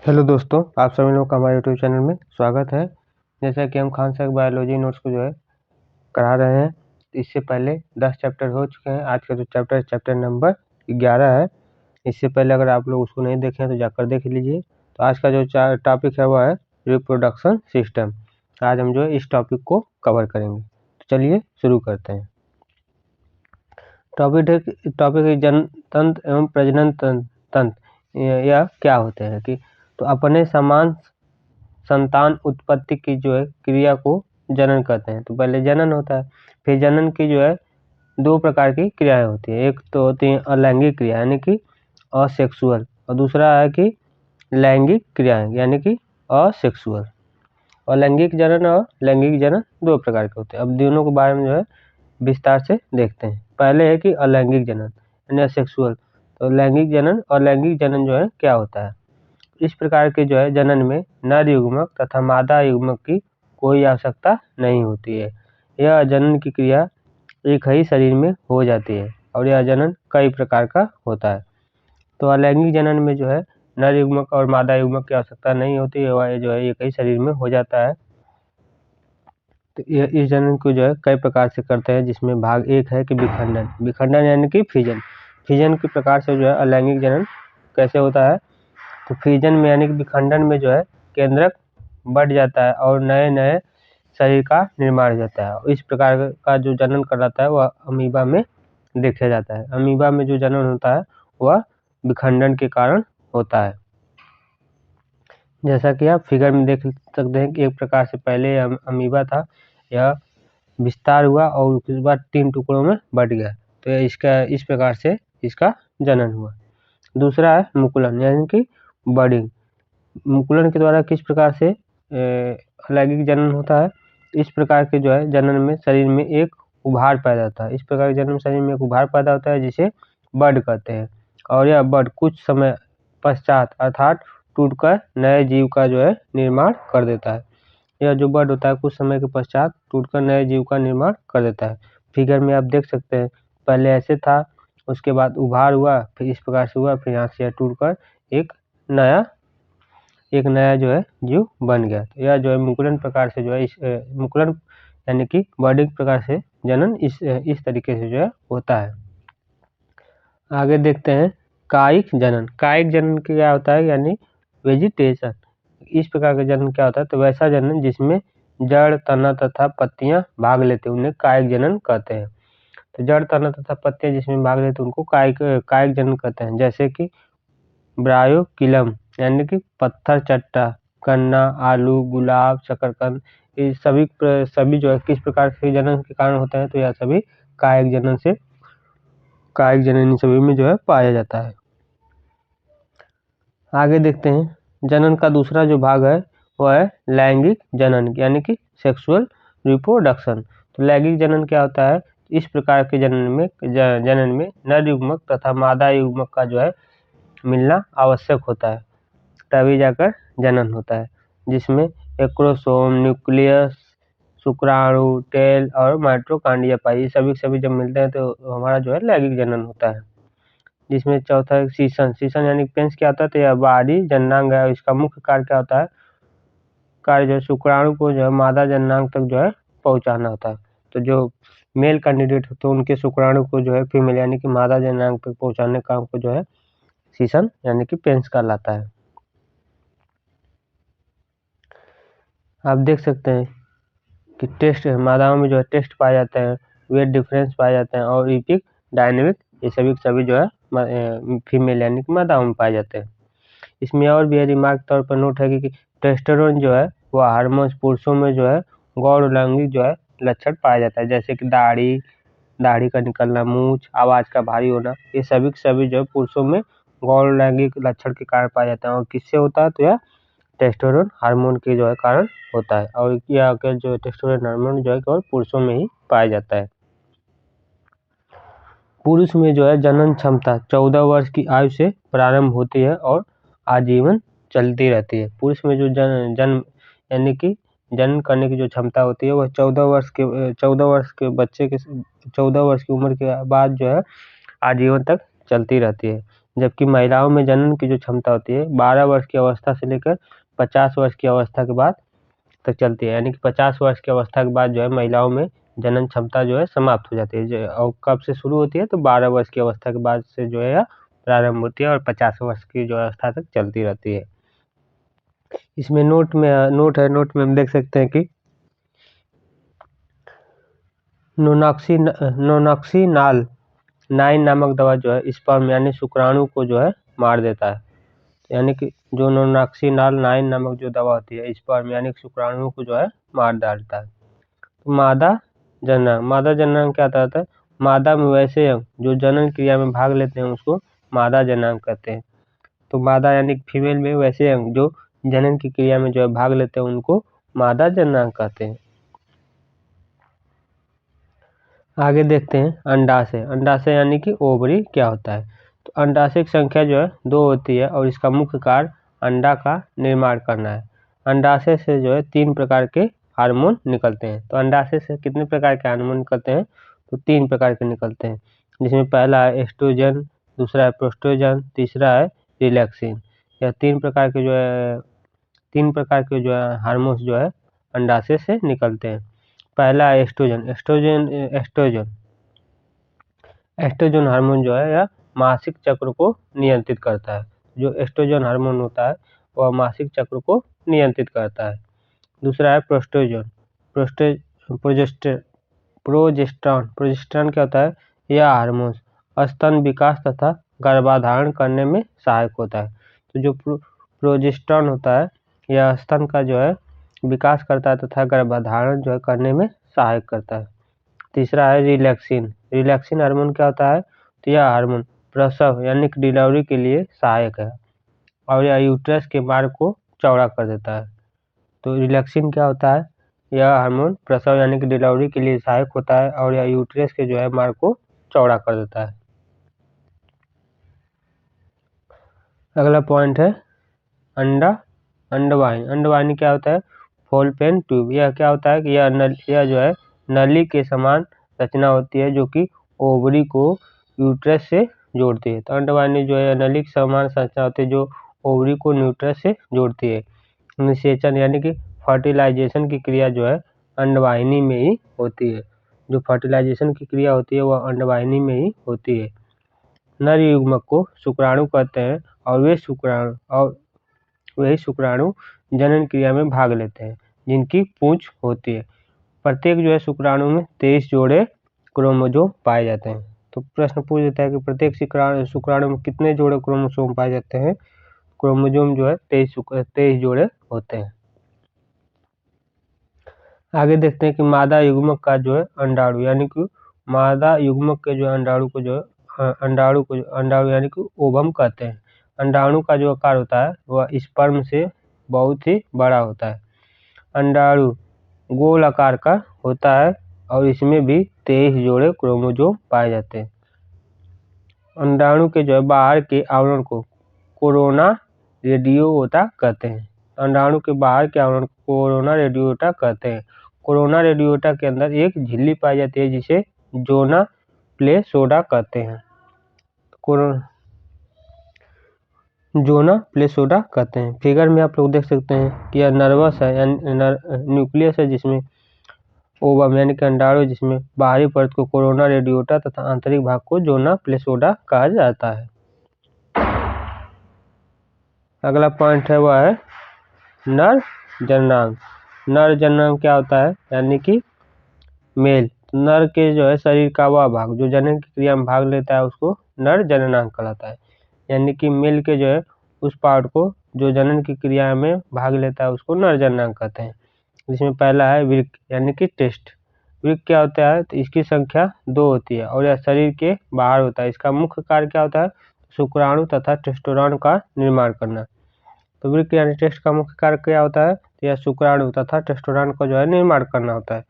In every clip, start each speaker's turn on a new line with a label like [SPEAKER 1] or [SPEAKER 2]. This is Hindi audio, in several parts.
[SPEAKER 1] हेलो दोस्तों, आप सभी लोगों का हमारे यूट्यूब चैनल में स्वागत है। जैसा कि हम खान सर बायोलॉजी नोट्स को करा रहे हैं। इससे पहले 10 चैप्टर हो चुके हैं। आज का जो चैप्टर नंबर 11 है। इससे पहले अगर आप लोग उसको नहीं देखे हैं तो जाकर देख लीजिए। तो आज का जो टॉपिक है वह है रिप्रोडक्शन सिस्टम। आज हम इस टॉपिक को कवर करेंगे। तो चलिए शुरू करते हैं। टॉपिक है जनतंत्र एवं प्रजनन तंत्र। यह क्या होते हैं कि तो अपने समान संतान उत्पत्ति की क्रिया को जनन कहते हैं। तो पहले जनन होता है, फिर जनन की दो प्रकार की क्रियाएं होती है। एक तो होती है अलैंगिक क्रिया यानी कि असेक्सुअल, और दूसरा है कि लैंगिक क्रियाएं यानी कि असेक्सुअल। और लैंगिक जनन और लैंगिक जनन दो प्रकार के होते हैं। अब दोनों के बारे में विस्तार से देखते हैं। पहले है कि अलैंगिक जनन यानी असेक्सुअल। तो लैंगिक जनन और लैंगिक जनन क्या होता है। इस प्रकार के जनन में नर युग्मक तथा मादा युग्मक की कोई आवश्यकता नहीं होती है। यह जनन की क्रिया एक ही शरीर में हो जाती है और यह जनन कई प्रकार का होता है। तो अलैंगिक जनन में नर युग्मक और मादा युग्मक की आवश्यकता नहीं होती है, वह एक ही शरीर में हो जाता है। तो इस जनन को कई प्रकार से करते हैं, जिसमें भाग एक है कि विखंडन यानी कि फिजन। फिजन के प्रकार से अलैंगिक जनन कैसे होता है। तो फिजन में यानी कि विखंडन में केंद्रक बढ़ जाता है और नए नए शरीर का निर्माण हो जाता है। इस प्रकार का जो जनन कराता है वह अमीबा में देखा जाता है। अमीबा में जो जनन होता है वह विखंडन के कारण होता है। जैसा कि आप फिगर में देख सकते हैं कि एक प्रकार से पहले अमीबा था, यह विस्तार हुआ और उसके बाद 3 टुकड़ों में बढ़ गया। तो इस प्रकार से इसका जनन हुआ। दूसरा है मुकुलन यानी कि बर्डिंग। मुकुलन के द्वारा किस प्रकार से अलैंगिक जनन होता है। इस प्रकार के जनन में शरीर में एक उभार पैदा होता है। इस प्रकार के जनन में शरीर में एक उभार पैदा होता है जिसे बर्ड कहते हैं। और यह बर्ड कुछ समय पश्चात अर्थात टूटकर नए जीव का निर्माण कर देता है। यह जो बर्ड होता है कुछ समय के पश्चात टूटकर नए जीव का निर्माण कर देता है। फिगर में आप देख सकते हैं, पहले ऐसे था, उसके बाद उभार हुआ, फिर इस प्रकार से हुआ, फिर यहाँ से टूटकर एक नया जीव बन गया। तो यह मुकुलन प्रकार से इस मुकुलन यानी कि बर्डिंग प्रकार से जनन इस तरीके से होता है। आगे देखते हैं कायिक जनन। कायिक जनन क्या होता है यानी वेजिटेशन। इस प्रकार का जनन क्या होता है। तो वैसा जनन जिसमें जड़, तना तथा पत्तियां भाग लेते हैं उन्हें कायिक जनन कहते हैं। तो जड़, तना तथा पत्तियां जिसमें भाग लेते हैं उनको कायिक जनन कहते हैं। जैसे कि ब्रायोकिलम यानी कि पत्थर चट्टा, गन्ना, आलू, गुलाब, शकरकंद, ये सभी किस प्रकार के जनन के कारण होते हैं। तो यह सभी कायिक जनन इन सभी में पाया जाता है। आगे देखते हैं जनन का दूसरा जो भाग है वह है लैंगिक जनन यानी कि सेक्सुअल रिप्रोडक्शन। तो लैंगिक जनन क्या होता है। इस प्रकार के जनन में नर युग्मक तथा मादा युग्मक का मिलना आवश्यक होता है, तभी जाकर जनन होता है, जिसमें एक्रोसोम, न्यूक्लियस, शुक्राणु, टेल और माइटोकॉन्ड्रिया पाई सभी जब मिलते हैं तो हमारा लैंगिक जनन होता है। जिसमें चौथा है सीसन यानी पेंस क्या होता है। तो यह बाहरी जननांग है। इसका मुख्य कार्य क्या होता है। कार्य शुक्राणु को मादा जननांग तक पहुंचाना होता है। तो जो मेल कैंडिडेट होते हैं उनके शुक्राणु को फीमेल यानी कि मादा जननांग तक पहुंचाने का काम को सीसन यानी कि पेंस कहलाता है। आप देख सकते हैं कि टेस्ट मादाओं में टेस्ट पाए जाते हैं, वेट डिफरेंस पाए जाते हैं और इपिक डायनेमिक ये सभी फीमेल यानी कि मादाओं में पाए जाते हैं। इसमें और भी रिमार्क तौर पर नोट है कि टेस्टोस्टेरोन वह हार्मोन पुरुषों में गौर लैंगिक लक्षण पाया जाता है। जैसे कि दाढ़ी का निकलना, मूछ, आवाज का भारी होना, ये सभी पुरुषों में गौर लैंगिक लक्षण के कारण पाया जाता है। और किससे होता है। तो यह टेस्टोस्टेरोन हार्मोन के कारण होता है। और यह टेस्टोस्टेरोन हार्मोन केवल पुरुषों में ही पाया जाता है। पुरुष में जनन क्षमता 14 वर्ष की आयु से प्रारंभ होती है और आजीवन चलती रहती है। पुरुष में जो जन्म यानी कि जन्म करने की जो क्षमता होती है वह 14 वर्ष के बच्चे के 14 वर्ष की उम्र के बाद आजीवन तक चलती रहती है। जबकि महिलाओं में जनन की जो क्षमता होती है 12 वर्ष की अवस्था से लेकर 50 वर्ष की अवस्था के बाद तक चलती है। यानी कि 50 वर्ष की अवस्था के बाद जो है महिलाओं में जनन क्षमता जो है समाप्त हो जाती है। और कब से शुरू होती है तो 12 वर्ष की अवस्था के बाद से जो है प्रारंभ होती है और 50 वर्ष की जो अवस्था तक चलती रहती है। इसमें नोट में हम देख सकते हैं कि नोनॉक्सिनाल 9 नामक दवा जो है स्पर्म यानी शुक्राणु को जो है मार देता है। यानी कि जो नोनॉक्सिनाल 9 नामक जो दवा होती है स्पर्म यानी शुक्राणु को जो है मार डालता है। तो मादा जनांग क्या होता है? मादा में वैसे अंग जो जनन क्रिया में भाग लेते हैं उसको मादा जनांग कहते हैं। तो मादा यानी फीमेल में वैसे अंग जो जनन की क्रिया में जो है भाग लेते हैं उनको मादा जनांग कहते हैं। आगे देखते हैं अंडाशय यानी कि ओवरी क्या होता है? तो अंडाशय की संख्या जो है 2 होती है और इसका मुख्य कार्य अंडा का निर्माण करना है। अंडाशय से जो है 3 प्रकार के हार्मोन निकलते हैं। तो अंडाशय से कितने प्रकार के हार्मोन निकलते हैं? तो 3 प्रकार के निकलते हैं, जिसमें पहला है एस्ट्रोजन, दूसरा है प्रोस्टोजन, तीसरा है रिलैक्सिन। यह 3 प्रकार के जो है हार्मोन्स जो है अंडाशय से निकलते हैं। पहला है एस्ट्रोजन हार्मोन जो है यह मासिक चक्र को नियंत्रित करता है। जो एस्ट्रोजन हार्मोन होता है वह मासिक चक्र को नियंत्रित करता है। दूसरा है प्रोजेस्टेरॉन क्या होता है? यह हार्मोन स्तन विकास तथा गर्भाधारण करने में सहायक होता है। तो जो प्रोजेस्टेरॉन होता है यह स्तन का जो है विकास करता है तथा गर्भाधारण जो है करने में सहायक करता है। तीसरा है रिलैक्सिन हार्मोन क्या होता है? तो यह हार्मोन प्रसव यानी कि डिलीवरी के लिए सहायक है और यह यूट्रस के मार्ग को चौड़ा कर देता है। तो रिलैक्सिन क्या होता है? यह हार्मोन प्रसव यानी कि डिलीवरी के लिए सहायक होता है और यह यूट्रस के जो है मार्ग को चौड़ा कर देता है। अगला पॉइंट है अंडवाहिनी क्या होता है? फॉल्लोपियन ट्यूब। यह क्या होता है कि यह जो है नली के समान रचना होती है जो कि ओवरी को यूट्रस से जोड़ती है। तो अंडवाहिनी जो है नली के समान संरचना होती है जो ओवरी को यूट्रस से जोड़ती है। निषेचन यानी कि फर्टिलाइजेशन की क्रिया जो है अंडवाहिनी में ही होती है। जो फर्टिलाइजेशन की क्रिया होती है वह अंडवाहिनी में ही होती है। नर युग्मक को शुक्राणु कहते हैं और वही शुक्राणु जनन क्रिया में भाग लेते हैं जिनकी पूंछ होती है। प्रत्येक जो है शुक्राणु में 23 जोड़े क्रोमोसोम पाए जाते हैं। तो प्रश्न पूछ देता है कि प्रत्येक शुक्राणु में कितने जोड़े क्रोमोसोम पाए जाते हैं? क्रोमोसोम जो है 23 जोड़े होते हैं। आगे देखते हैं कि मादा युग्मक का जो है अंडाणु यानी कि मादा युग्मक के जो अंडाणु यानी कि ओवम कहते हैं। अंडाणु का जो आकार होता है वह स्पर्म से बहुत ही बड़ा होता है। अंडाणु गोल आकार का होता है और इसमें भी 23 जोड़े क्रोमोसोम पाए जाते हैं। अंडाणु के जो है बाहर के आवरण को कोरोना रेडियोटा कहते हैं। अंडाणु के बाहर के आवरण को कोरोना रेडियोटा कहते हैं। कोरोना रेडियोटा के अंदर एक झिल्ली पाई जाती है जिसे जोना प्लेसोडा कहते हैं। जोना प्लेसोडा कहते हैं। फिगर में आप लोग देख सकते हैं कि यह नर्वस है यानी न्यूक्लियस है जिसमें ओवम यानी कि अंडाणु जिसमें बाहरी परत को कोरोना रेडियोटा तथा आंतरिक भाग को जोना प्लेसोडा कहा जाता है। अगला पॉइंट है वह है नर जननांग। नर जननांग क्या होता है? यानी कि मेल। नर के जो है शरीर का वह भाग जो जनन की क्रिया में भाग लेता है उसको नर जननांग कहलाता है। यानी कि मेल के जो है उस पार्ट को जो जनन की क्रिया में भाग लेता है उसको नर जननांग कहते हैं। जिसमें पहला है वृक्क यानी कि टेस्ट। वृक्क क्या होता है? तो इसकी संख्या 2 होती है और यह शरीर के बाहर होता है। इसका मुख्य कार्य क्या होता है? शुक्राणु तथा टेस्टोस्टेरोन का निर्माण करना। तो वृक्क यानी टेस्ट का मुख्य कार्य क्या होता है? यह शुक्राणु तथा टेस्टोस्टेरोन का जो है निर्माण करना होता है।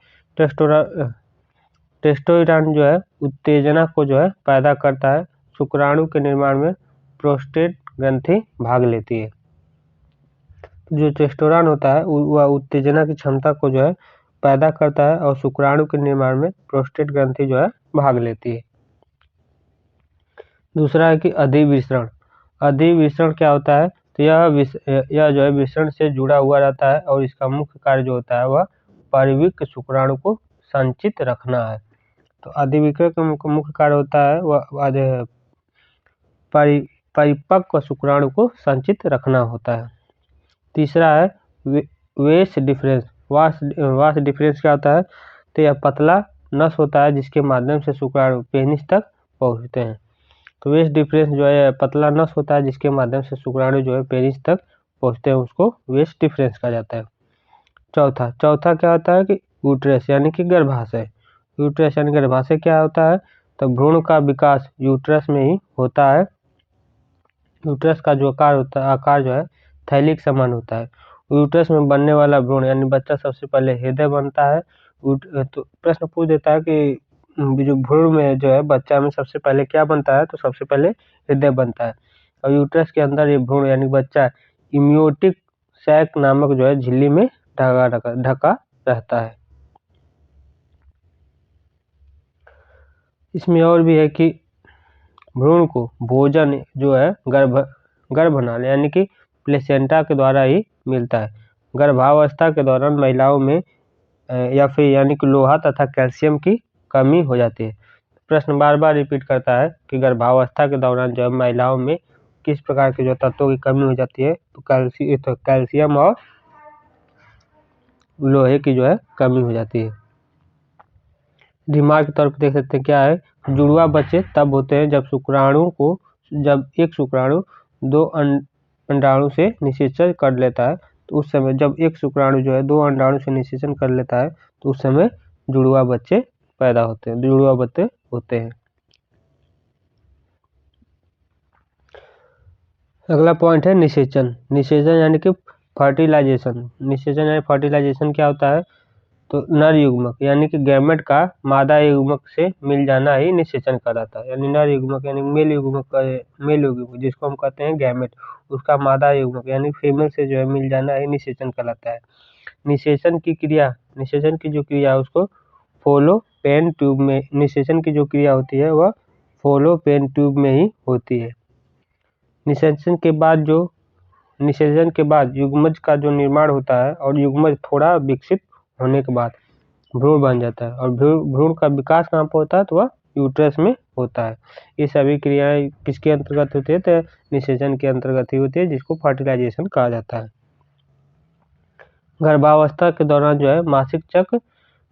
[SPEAKER 1] टेस्टोस्टेरोन जो है उत्तेजना को जो है पैदा करता है। शुक्राणु के निर्माण में प्रोस्टेट ग्रंथि भाग लेती है। जो टेस्टोस्टेरोन होता है वह उत्तेजना की क्षमता को जो है पैदा करता है और शुक्राणु के निर्माण में प्रोस्टेट ग्रंथि जो है भाग लेती है। दूसरा है कि अधिविसरण। अधिविषण क्या होता है? तो यह जो है विषण से जुड़ा हुआ रहता है और इसका मुख्य कार्य जो होता है वह परिविक शुक्राणु को संचित रखना है। तो अधिविक्रय का मुख्य कार्य होता है वह परिपक्व शुक्राणु को संचित रखना होता है। तीसरा है वेस डिफरेंस। वास डिफरेंस क्या होता है? तो यह पतला नस होता है जिसके माध्यम से शुक्राणु पेनिस तक पहुंचते हैं। तो वेस डिफरेंस जो है पतला नस होता है जिसके माध्यम से शुक्राणु जो है पेनिस तक पहुंचते हैं, उसको वेस डिफरेंस कहा जाता है। चौथा क्या होता है कि यूट्रस यानी कि गर्भाशय। यूट्रस यानी गर्भाशय क्या होता है? तो भ्रूण का विकास यूट्रस में ही होता है। यूट्रस का जो आकार जो है थैलिक समान होता है। यूट्रस में बनने वाला भ्रूण यानी बच्चा सबसे पहले हृदय बनता है। तो प्रश्न पूछ देता है कि जो भ्रूण में जो है बच्चा में सबसे पहले क्या बनता है? तो सबसे पहले हृदय बनता है और यूट्रस के अंदर ये भ्रूण यानी बच्चा इम्यूटिक सैक नामक जो है झिल्ली में ढका रहता है। इसमें और भी है कि भ्रूण को भोजन जो है गर्भनाल यानी कि प्लेसेंटा के द्वारा ही मिलता है। गर्भावस्था के दौरान महिलाओं में या फिर यानी कि लोहा तथा कैल्शियम की कमी हो जाती है। प्रश्न बार बार रिपीट करता है कि गर्भावस्था के दौरान जो है महिलाओं में किस प्रकार के जो तत्वों की कमी हो जाती है? तो कैल्शियम और लोहे की जो है कमी हो जाती है। रिमार्क के तौर पर देख सकते हैं क्या है? जुड़वा बच्चे तब होते हैं जब एक शुक्राणु दो अंडाणु से निषेचन कर लेता है। तो उस समय जब एक शुक्राणु जो है दो अंडाणु से निषेचन कर लेता है तो उस समय जुड़वा बच्चे पैदा होते हैं, जुड़वा बच्चे होते हैं। अगला पॉइंट है निषेचन। निषेचन यानी कि फर्टिलाइजेशन। निषेचन यानी फर्टिलाइजेशन क्या होता है? तो नर युग्मक यानी कि गैमेट का मादा युग्मक से मिल जाना ही निषेचन कहलाता है। यानी नर युग्मक यानी मेल युग्मक जिसको हम कहते हैं गैमेट, उसका मादा युग्मक यानी फीमेल से जो है मिल जाना ही निषेचन कहलाता है। निषेचन की जो क्रिया है उसको फोलोपेन ट्यूब में, निषेचन की जो क्रिया होती है वह फोलोपेन ट्यूब में ही होती है। निषेचन के बाद युग्मज का जो निर्माण होता है और युग्मज थोड़ा विकसित होने के बाद भ्रूण बन जाता है और भ्रूण का विकास कहाँ पर होता है? तो वह यूट्रस में होता है। ये सभी क्रियाएं किसके अंतर्गत होती है? तो निषेचन के अंतर्गत ही होती है, जिसको फर्टिलाइजेशन कहा जाता है। गर्भावस्था के दौरान जो है मासिक चक्र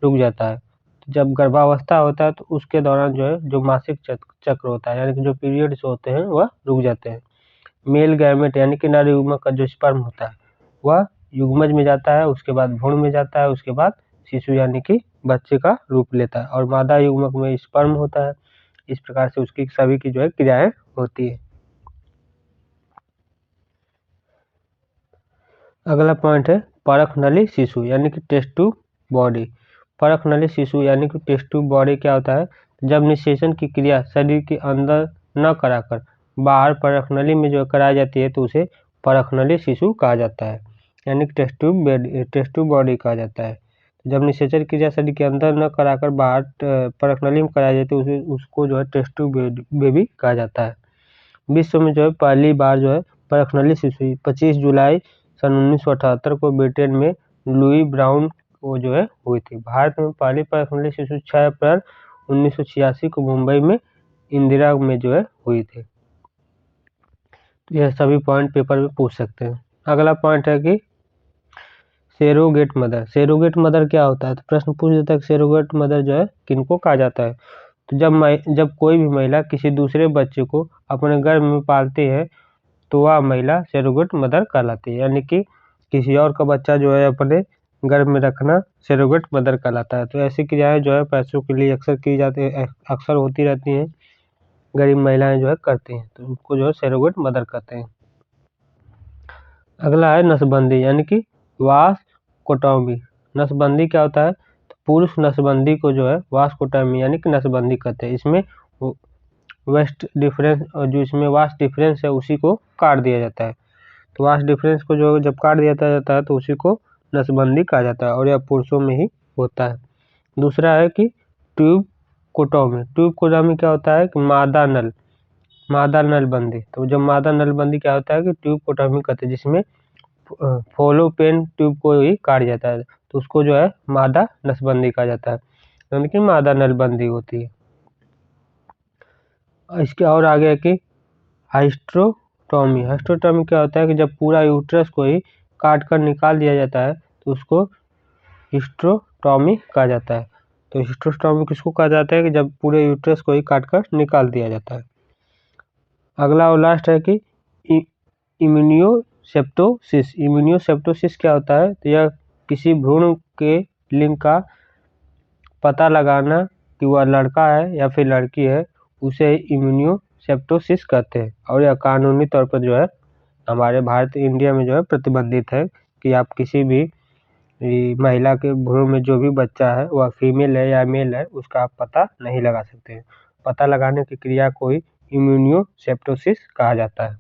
[SPEAKER 1] रुक जाता है। जब गर्भावस्था होता है तो उसके दौरान जो है जो मासिक चक्र होता है यानी कि जो पीरियड्स होते हैं वह रुक जाते हैं। मेल गैमेट यानी कि नर युग्मक का जो स्पर्म होता है वह युग्मज में जाता है, उसके बाद भ्रूण में जाता है, उसके बाद शिशु यानी कि बच्चे का रूप लेता है और मादा युग्मक में स्पर्म होता है। इस प्रकार से उसकी सभी की जो है क्रियाएं होती है। अगला पॉइंट है परखनली शिशु यानी कि टेस्ट ट्यूब बॉडी। परखनली शिशु यानी कि टेस्ट ट्यूब बॉडी क्या होता है? जब निषेचन की क्रिया शरीर के अंदर न कराकर बाहर परखनली में जो कराई जाती है तो उसे परखनली शिशु कहा जाता है, यानी कि टेस्ट ट्यूब बॉडी कहा जाता है। जब निषेचन की क्रिया शरीर के अंदर न कराकर बाहर परखनली में कराई जाती है उसको जो है टेस्ट ट्यूब बेबी कहा जाता है। विश्व में जो है पहली बार जो है परखनली शिशु 25 जुलाई सन 1978 को ब्रिटेन में लुई ब्राउन को जो है हुई थी। भारत में पहली परखनली शिशु 6 अप्रैल 1986 को मुंबई में इंदिरा में जो है हुई थी। तो यह सभी पॉइंट पेपर में पूछ सकते हैं। अगला पॉइंट है कि सेरोगेट मदर। सेरोगेट मदर क्या होता है? तो प्रश्न पूछ देता है कि सेरोगेट मदर जो है किनको कहा जाता है? तो जब कोई भी महिला किसी दूसरे बच्चे को अपने गर्भ में पालती है तो वह महिला सेरोगेट मदर कहलाती है, यानी कि किसी और का बच्चा जो है अपने गर्भ में रखना सेरोगेट मदर कहलाता है। तो ऐसी क्रियाएं जो है पैसों के लिए अक्सर होती रहती हैं, गरीब महिलाएं जो है करती हैं, तो उनको जो है सेरोगेट मदर कहते हैं। अगला है नसबंदी यानी कि वास्कोटॉमी। नसबंदी क्या होता है? तो पुरुष नसबंदी को जो है वास्कोटॉमी यानी कि नसबंदी कहते हैं। इसमें वास्ट डिफरेंस है उसी को काट दिया जाता है। तो वास्ट डिफरेंस को जो जब काट दिया जाता है तो उसी को नसबंदी कहा जाता है और यह पुरुषों में ही होता है। दूसरा है कि ट्यूब कोटोमी। ट्यूब कोटोमी क्या होता है कि मादा नल मादा नलबंदी। तो जब मादा नलबंदी क्या होता है कि ट्यूबोटॉमी करते हैं, जिसमें फॉलोपियन ट्यूब को ही काट जाता है, तो उसको जो है मादा नसबंदी कहा जाता है, यानी कि मादा नलबंदी होती है। इसके और आगे है कि हाइस्टेक्टोमी। हाइस्टेक्टोमी क्या होता है कि जब पूरा यूट्रस को ही काट कर निकाल दिया जाता है, तो उसको हिस्टेक्टोमी कहा जाता है। तो हिस्टेक्टोमी किसको कहा जाता है कि जब पूरे यूट्रस को ही काट कर निकाल दिया जाता है। अगला और लास्ट है कि इम्यूनियोसेप्टोसिस। इम्यूनियोसेप्टोसिस क्या होता है, तो यह किसी भ्रूण के लिंग का पता लगाना कि वह लड़का है या फिर लड़की है, उसे इम्यूनियोसेप्टोसिस कहते हैं। और यह कानूनी तौर पर जो है हमारे भारत इंडिया में जो है प्रतिबंधित है कि आप किसी भी महिला के भ्रूण में जो भी बच्चा है वह फीमेल है या मेल है, उसका आप पता नहीं लगा सकते हैं। पता लगाने की क्रिया को ही इम्यूनियोसेप्टोसिस कहा जाता है।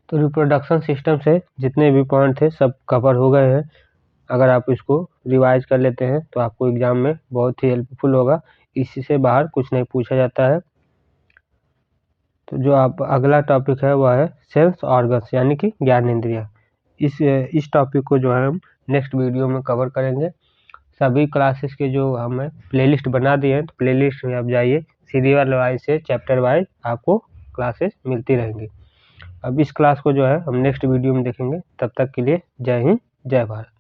[SPEAKER 1] तो रिप्रोडक्शन सिस्टम से जितने भी पॉइंट थे सब कवर हो गए हैं। अगर आप इसको रिवाइज कर लेते हैं तो आपको एग्जाम में बहुत ही हेल्पफुल होगा। इसी से बाहर कुछ नहीं पूछा जाता है। तो जो आप अगला टॉपिक है वह है सेंस ऑर्गन्स, यानी कि ज्ञानेंद्रिय। इस टॉपिक को जो है हम नेक्स्ट वीडियो में कवर करेंगे। सभी क्लासेस के जो हमें प्लेलिस्ट बना दिए हैं, तो प्लेलिस्ट में आप जाइए, सीरियल वाइज से चैप्टर वाइज आपको क्लासेस मिलती रहेंगी। अब इस क्लास को जो है हम नेक्स्ट वीडियो में देखेंगे। तब तक के लिए जय हिंद, जय भारत।